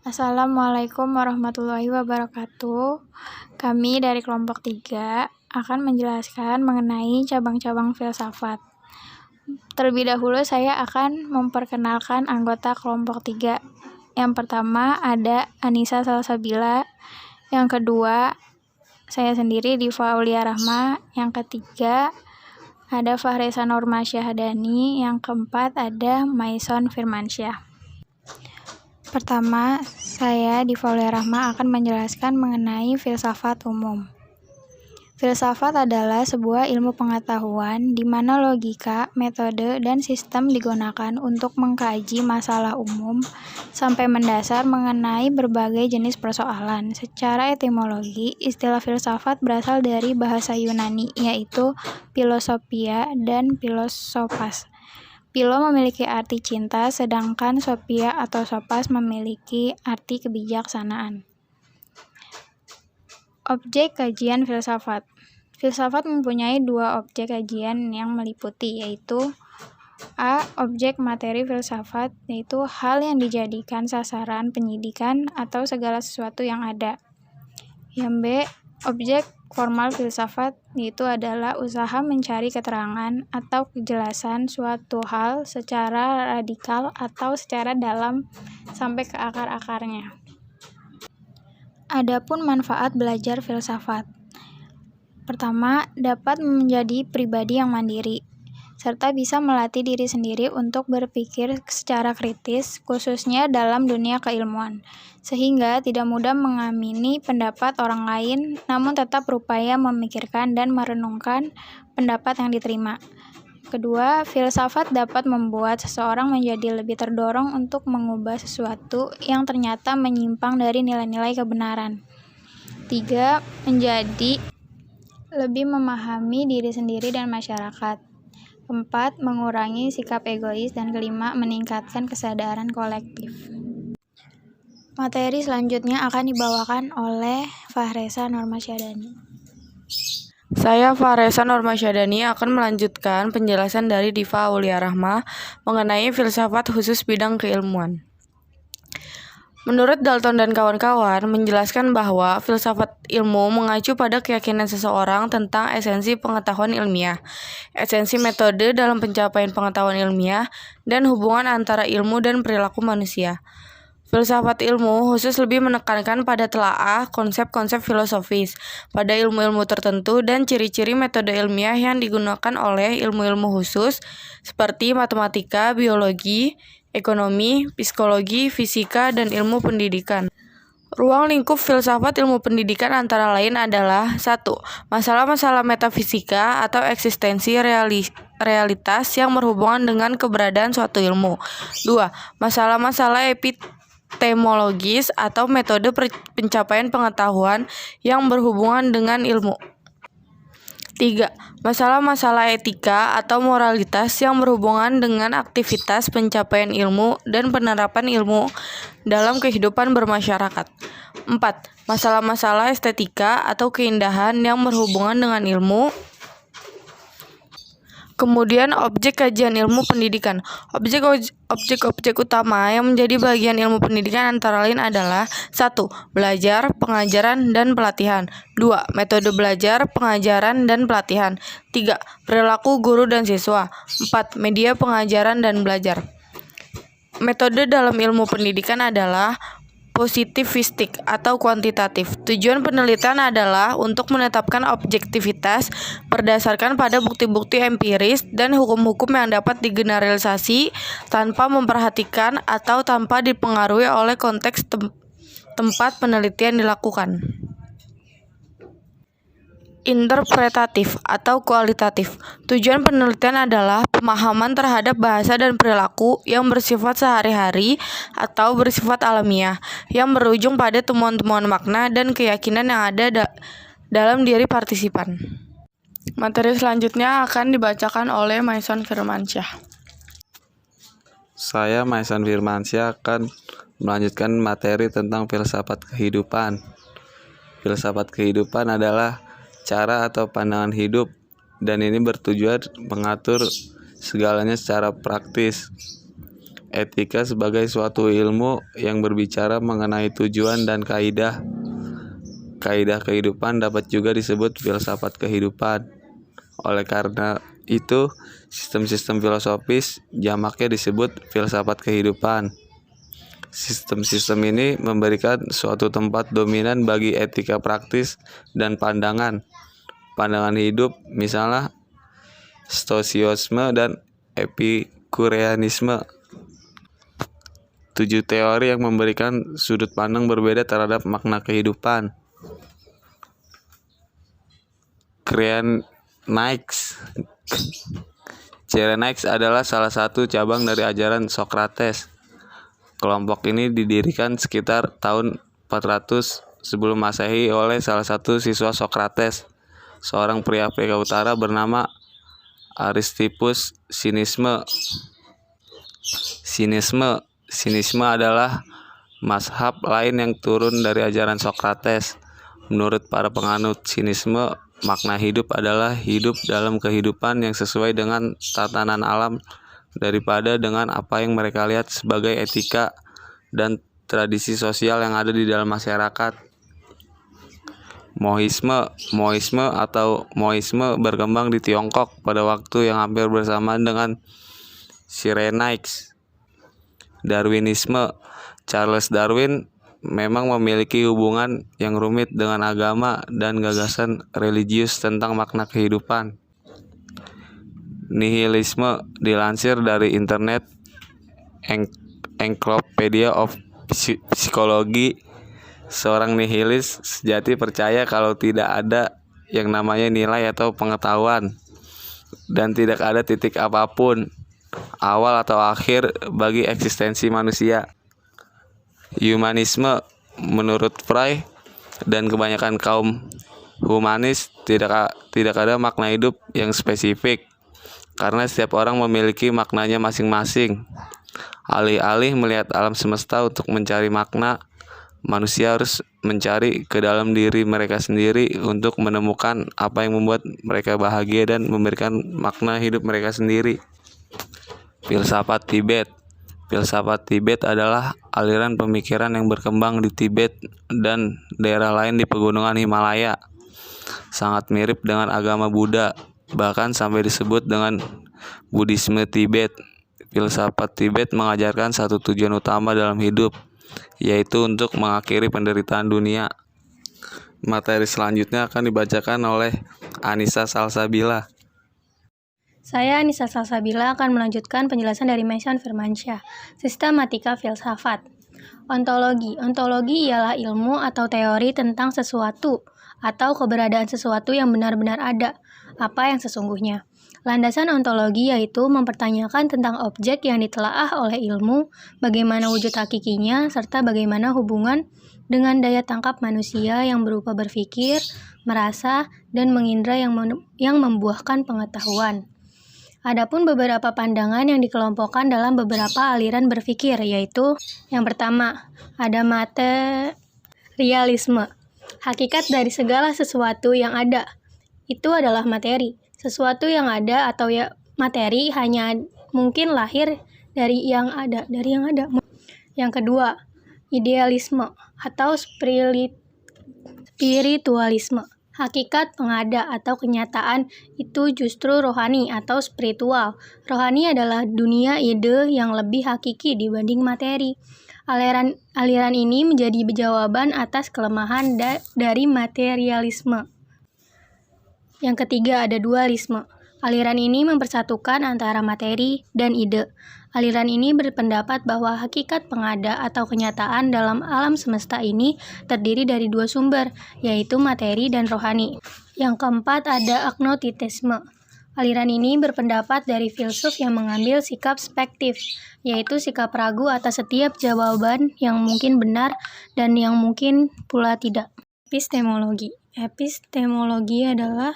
Assalamualaikum warahmatullahi wabarakatuh. Kami dari kelompok 3 akan menjelaskan mengenai cabang-cabang filsafat. Terlebih dahulu saya akan memperkenalkan anggota kelompok 3. Yang pertama ada Anissa Salsabila, yang kedua saya sendiri Diva Aulia Rahma, yang ketiga ada Fahresa Nurma Syahadani, yang keempat ada Maison Firmansyah. Pertama, saya Diva Aulia Rahma akan menjelaskan mengenai filsafat umum. Filsafat adalah sebuah ilmu pengetahuan di mana logika, metode, dan sistem digunakan untuk mengkaji masalah umum sampai mendasar mengenai berbagai jenis persoalan. Secara etimologi, istilah filsafat berasal dari bahasa Yunani, yaitu philosophia dan philosophas. Philo memiliki arti cinta, sedangkan sophia atau sophas memiliki arti kebijaksanaan. Objek kajian filsafat. Filsafat mempunyai dua objek kajian yang meliputi, yaitu A. Objek materi filsafat, yaitu hal yang dijadikan sasaran penyidikan atau segala sesuatu yang ada. Yang B. Objek formal filsafat, yaitu adalah usaha mencari keterangan atau kejelasan suatu hal secara radikal atau secara dalam sampai ke akar-akarnya. Adapun manfaat belajar filsafat. Pertama, dapat menjadi pribadi yang mandiri, serta bisa melatih diri sendiri untuk berpikir secara kritis, khususnya dalam dunia keilmuan, sehingga tidak mudah mengamini pendapat orang lain, namun tetap berupaya memikirkan dan merenungkan pendapat yang diterima. Kedua, filsafat dapat membuat seseorang menjadi lebih terdorong untuk mengubah sesuatu yang ternyata menyimpang dari nilai-nilai kebenaran. 3. Menjadi lebih memahami diri sendiri dan masyarakat. 4. Mengurangi sikap egois. Dan 5. Meningkatkan kesadaran kolektif. Materi selanjutnya akan dibawakan oleh Fahresa Nurma Syahadani. Saya Fahresa Nurma Syahadani akan melanjutkan penjelasan dari Diva Aulia Rahma mengenai filsafat khusus bidang keilmuan. Menurut Dalton dan kawan-kawan menjelaskan bahwa filsafat ilmu mengacu pada keyakinan seseorang tentang esensi pengetahuan ilmiah, esensi metode dalam pencapaian pengetahuan ilmiah, dan hubungan antara ilmu dan perilaku manusia. Filsafat ilmu khusus lebih menekankan pada telaah konsep-konsep filosofis pada ilmu-ilmu tertentu dan ciri-ciri metode ilmiah yang digunakan oleh ilmu-ilmu khusus seperti matematika, biologi, ekonomi, psikologi, fisika, dan ilmu pendidikan. Ruang lingkup filsafat ilmu pendidikan antara lain adalah 1. Masalah-masalah metafisika atau eksistensi realitas yang berhubungan dengan keberadaan suatu ilmu. 2. Masalah-masalah epistemologis atau metode pencapaian pengetahuan yang berhubungan dengan ilmu. 3. Masalah-masalah etika atau moralitas yang berhubungan dengan aktivitas pencapaian ilmu dan penerapan ilmu dalam kehidupan bermasyarakat. 4. Masalah-masalah estetika atau keindahan yang berhubungan dengan ilmu. Kemudian objek kajian ilmu pendidikan. Objek-objek utama yang menjadi bagian ilmu pendidikan antara lain adalah 1. Belajar, pengajaran, dan pelatihan. 2. Metode belajar, pengajaran, dan pelatihan. 3. Perilaku guru dan siswa. 4. Media pengajaran dan belajar. Metode dalam ilmu pendidikan adalah positivistik atau kuantitatif. Tujuan penelitian adalah untuk menetapkan objektivitas berdasarkan pada bukti-bukti empiris dan hukum-hukum yang dapat digeneralisasi tanpa memperhatikan atau tanpa dipengaruhi oleh konteks tempat penelitian dilakukan. Interpretatif atau kualitatif. Tujuan penelitian adalah pemahaman terhadap bahasa dan perilaku yang bersifat sehari-hari atau bersifat alamiah, yang berujung pada temuan-temuan makna dan keyakinan yang ada dalam diri partisipan. Materi selanjutnya akan dibacakan oleh Maison Firmansyah. Saya Maison Firmansyah akan melanjutkan materi tentang filsafat kehidupan. Filsafat kehidupan adalah cara atau pandangan hidup, dan ini bertujuan mengatur segalanya secara praktis. Etika sebagai suatu ilmu yang berbicara mengenai tujuan dan kaidah. Kaidah kehidupan dapat juga disebut filsafat kehidupan. Oleh karena itu, sistem-sistem filosofis jamaknya disebut filsafat kehidupan. Sistem-sistem ini memberikan suatu tempat dominan bagi etika praktis dan pandangan hidup, misalnya stoicisme dan epikureanisme. 7 teori yang memberikan sudut pandang berbeda terhadap makna kehidupan. Cyrenaics adalah salah satu cabang dari ajaran Socrates. Kelompok ini didirikan sekitar tahun 400 sebelum Masehi oleh salah satu siswa Socrates, seorang pria Afrika Utara bernama Aristippus. Sinisme adalah mazhab lain yang turun dari ajaran Socrates. Menurut para penganut sinisme, makna hidup adalah hidup dalam kehidupan yang sesuai dengan tatanan alam daripada dengan apa yang mereka lihat sebagai etika dan tradisi sosial yang ada di dalam masyarakat. Moisme berkembang di Tiongkok pada waktu yang hampir bersamaan dengan Cyrenaics. Darwinisme. Charles Darwin memang memiliki hubungan yang rumit dengan agama dan gagasan religius tentang makna kehidupan. Nihilisme dilansir dari internet Encyclopedia of Psychology. Seorang nihilis sejati percaya kalau tidak ada yang namanya nilai atau pengetahuan dan tidak ada titik apapun, awal atau akhir bagi eksistensi manusia. Humanisme. Menurut Freud dan kebanyakan kaum humanis, tidak ada makna hidup yang spesifik karena setiap orang memiliki maknanya masing-masing. Alih-alih melihat alam semesta untuk mencari makna, manusia harus mencari ke dalam diri mereka sendiri untuk menemukan apa yang membuat mereka bahagia dan memberikan makna hidup mereka sendiri. Filsafat Tibet. Filsafat Tibet adalah aliran pemikiran yang berkembang di Tibet dan daerah lain di pegunungan Himalaya. Sangat mirip dengan agama Buddha, bahkan sampai disebut dengan Buddhisme Tibet. Filsafat Tibet mengajarkan satu tujuan utama dalam hidup, yaitu untuk mengakhiri penderitaan dunia. Materi selanjutnya akan dibacakan oleh Anissa Salsabila. Saya Anissa Salsabila akan melanjutkan penjelasan dari Mason Firmansyah. Sistematika filsafat. Ontologi. Ontologi ialah ilmu atau teori tentang sesuatu atau keberadaan sesuatu yang benar-benar ada, apa yang sesungguhnya. Landasan ontologi yaitu mempertanyakan tentang objek yang ditelaah oleh ilmu, bagaimana wujud hakikinya, serta bagaimana hubungan dengan daya tangkap manusia yang berupa berpikir, merasa, dan mengindra yang membuahkan pengetahuan. Adapun beberapa pandangan yang dikelompokkan dalam beberapa aliran berpikir, yaitu yang pertama, ada materialisme. Hakikat dari segala sesuatu yang ada, itu adalah materi. Sesuatu yang ada atau materi hanya mungkin lahir dari yang ada. Yang kedua, idealisme atau spiritualisme. Hakikat pengada atau kenyataan itu justru rohani atau spiritual. Rohani adalah dunia ide yang lebih hakiki dibanding materi. Aliran ini menjadi jawaban atas kelemahan dari materialisme. Yang ketiga ada dualisme. Aliran ini mempersatukan antara materi dan ide. Aliran ini berpendapat bahwa hakikat pengada atau kenyataan dalam alam semesta ini terdiri dari dua sumber, yaitu materi dan rohani. Yang keempat ada agnostitisme. Aliran ini berpendapat dari filsuf yang mengambil sikap spektif, yaitu sikap ragu atas setiap jawaban yang mungkin benar dan yang mungkin pula tidak. Epistemologi. Epistemologi adalah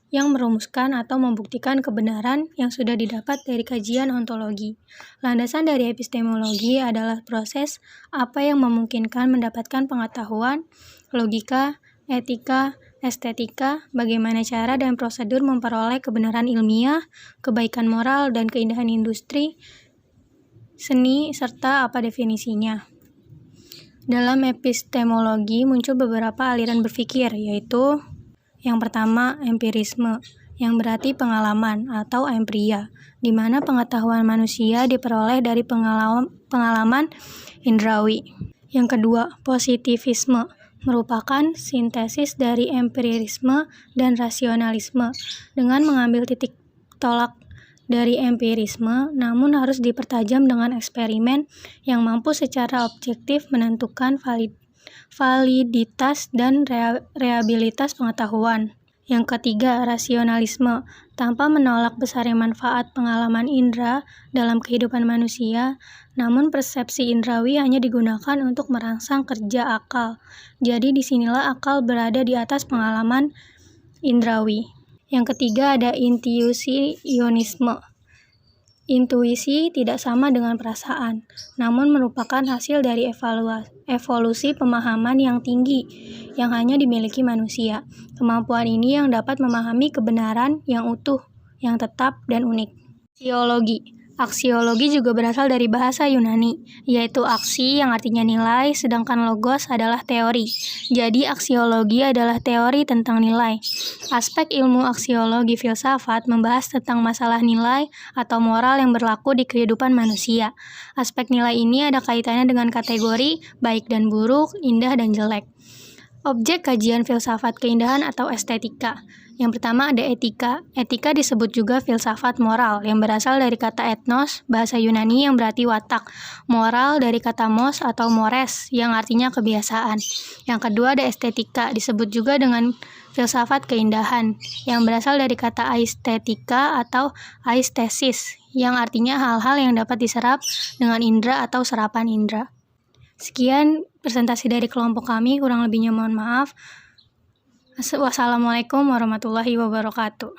yang merumuskan atau membuktikan kebenaran yang sudah didapat dari kajian ontologi. Landasan dari epistemologi adalah proses apa yang memungkinkan mendapatkan pengetahuan, logika, etika, estetika, bagaimana cara dan prosedur memperoleh kebenaran ilmiah, kebaikan moral, dan keindahan industri, seni, serta apa definisinya. Dalam epistemologi muncul beberapa aliran berpikir, yaitu yang pertama, empirisme, yang berarti pengalaman atau empiria, di mana pengetahuan manusia diperoleh dari pengalaman indrawi. Yang kedua, positivisme, merupakan sintesis dari empirisme dan rasionalisme, dengan mengambil titik tolak dari empirisme, namun harus dipertajam dengan eksperimen yang mampu secara objektif menentukan validitas dan reliabilitas pengetahuan. Yang ketiga, rasionalisme, tanpa menolak besarnya manfaat pengalaman indera dalam kehidupan manusia, namun persepsi indrawi hanya digunakan untuk merangsang kerja akal. Jadi disinilah akal berada di atas pengalaman indrawi. Yang ketiga ada intuisionisme. Intuisi tidak sama dengan perasaan, namun merupakan hasil dari evolusi pemahaman yang tinggi yang hanya dimiliki manusia. Kemampuan ini yang dapat memahami kebenaran yang utuh, yang tetap, dan unik. Aksiologi juga berasal dari bahasa Yunani, yaitu aksi yang artinya nilai, sedangkan logos adalah teori. Jadi aksiologi adalah teori tentang nilai. Aspek ilmu aksiologi filsafat membahas tentang masalah nilai atau moral yang berlaku di kehidupan manusia. Aspek nilai ini ada kaitannya dengan kategori baik dan buruk, indah dan jelek. Objek kajian filsafat keindahan atau estetika. Yang pertama ada etika. Etika disebut juga filsafat moral, yang berasal dari kata ethnos, bahasa Yunani yang berarti watak. Moral dari kata mos atau mores, yang artinya kebiasaan. Yang kedua ada estetika, disebut juga dengan filsafat keindahan, yang berasal dari kata aesthetica atau aesthesis, yang artinya hal-hal yang dapat diserap dengan indera atau serapan indera. Sekian presentasi dari kelompok kami, kurang lebihnya mohon maaf. Wassalamualaikum warahmatullahi wabarakatuh.